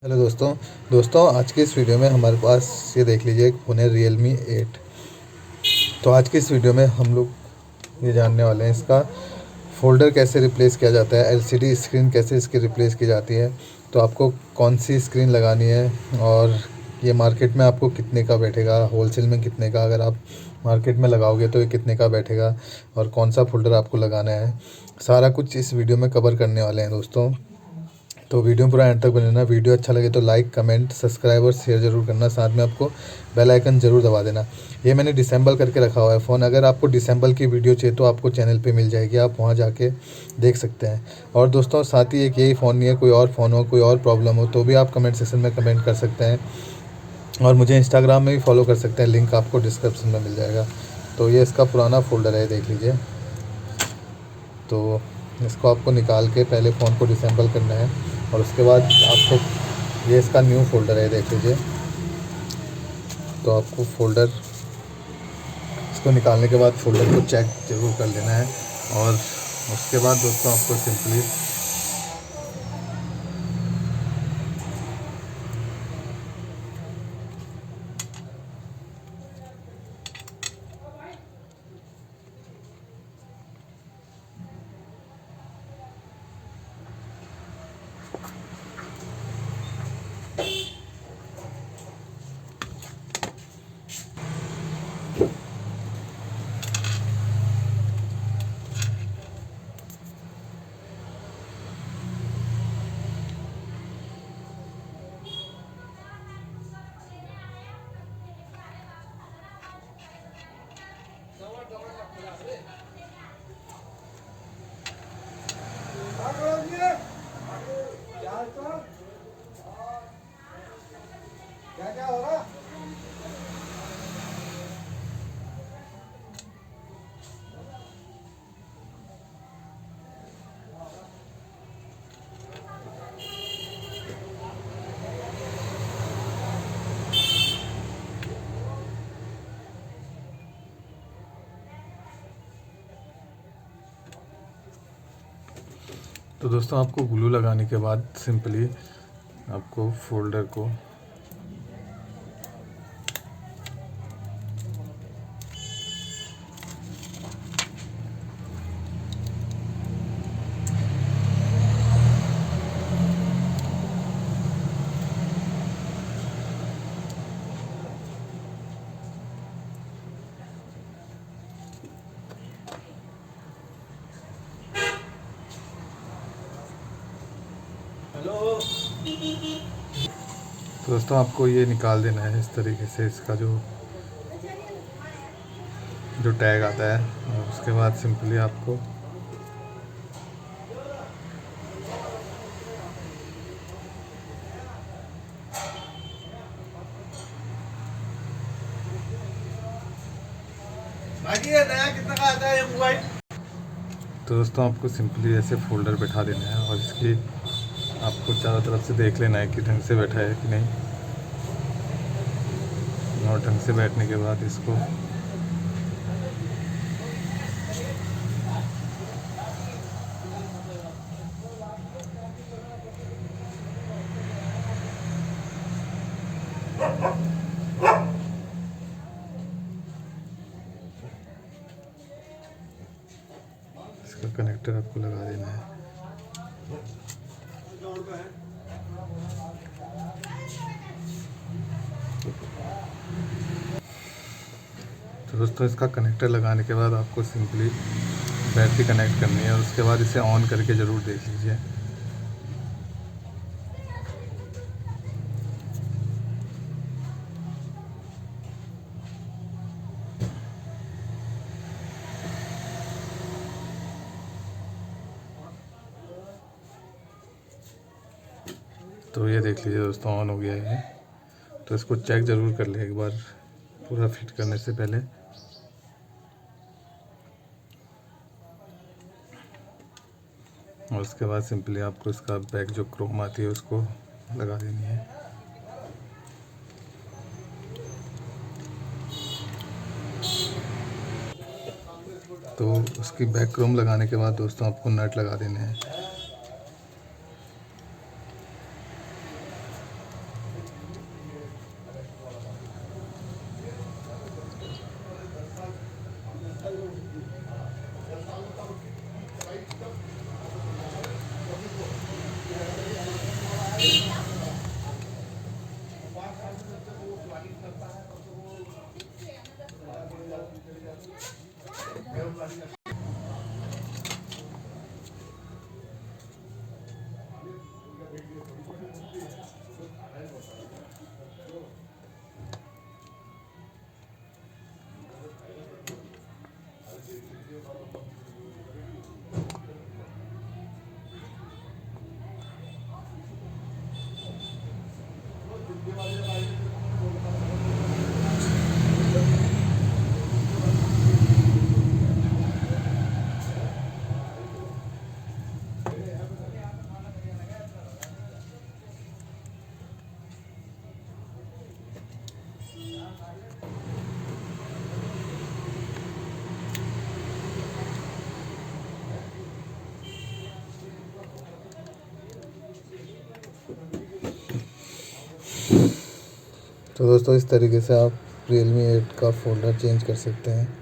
Hello दोस्तों आज की इस वीडियो में हमारे पास ये देख लीजिए एक फ़ोन है Realme 8। तो आज की इस वीडियो में हम लोग ये जानने वाले हैं इसका फ़ोल्डर कैसे रिप्लेस किया जाता है, एलसीडी स्क्रीन कैसे इसकी रिप्लेस की जाती है, तो आपको कौन सी स्क्रीन लगानी है और ये मार्केट में आपको कितने का बैठेगा, होलसेल में कितने का, अगर आप मार्केट में लगाओगे तो ये कितने का बैठेगा और कौन सा फ़ोल्डर आपको लगाना है, सारा कुछ इस वीडियो में कवर करने वाले हैं दोस्तों। तो वीडियो पूरा एंड तक बनाना। वीडियो अच्छा लगे तो लाइक कमेंट सब्सक्राइब और शेयर ज़रूर करना, साथ में आपको बेल आइकन ज़रूर दबा देना। ये मैंने डिसेंबल करके रखा हुआ है फ़ोन, अगर आपको डिसेंबल की वीडियो चाहिए तो आपको चैनल पे मिल जाएगी, आप वहाँ जाके देख सकते हैं। और दोस्तों साथ ही एक यही फ़ोन नहीं है, कोई और फ़ोन हो, कोई और प्रॉब्लम हो तो भी आप कमेंट सेक्शन में कमेंट कर सकते हैं और मुझे इंस्टाग्राम में भी फॉलो कर सकते हैं, लिंक आपको डिस्क्रिप्शन में मिल जाएगा। तो ये इसका पुराना फ़ोल्डर है, देख लीजिए। तो इसको आपको निकाल के पहले फ़ोन को डिसेंबल करना है और उसके बाद आपको ये इसका न्यू फ़ोल्डर है, देख लीजिए। तो आपको फ़ोल्डर इसको निकालने के बाद फ़ोल्डर को चेक ज़रूर कर लेना है और उसके बाद दोस्तों आपको सिंपली क्या क्या हो रहा। तो दोस्तों आपको ग्लू लगाने के बाद सिंपली आपको फ़ोल्डर को तो दोस्तों आपको ये निकाल देना है इस तरीके से, इसका जो टैग आता है। और उसके बाद सिंपली आपको ये नया कितना का आता है ये मोबाइल। तो दोस्तों आपको सिंपली ऐसे फ़ोल्डर बैठा देना है और इसकी आपको चारों तरफ से देख लेना है कि ढंग से बैठा है कि नहीं। और ढंग से बैठने के बाद इसको इसका कनेक्टर आपको लगा देना है। तो दोस्तों इसका कनेक्टर लगाने के बाद आपको सिंपली बैटरी कनेक्ट करनी है और उसके बाद इसे ऑन करके ज़रूर देख लीजिए। तो ये देख लीजिए दोस्तों ऑन हो गया है। तो इसको चेक ज़रूर कर ले एक बार पूरा फिट करने से पहले। और उसके बाद सिंपली आपको इसका बैक जो क्रोम आती है उसको लगा देनी है। तो उसकी बैक क्रोम लगाने के बाद दोस्तों आपको नट लगा देने हैं। तो दोस्तों इस तरीके से आप Realme 8 का फ़ोल्डर चेंज कर सकते हैं।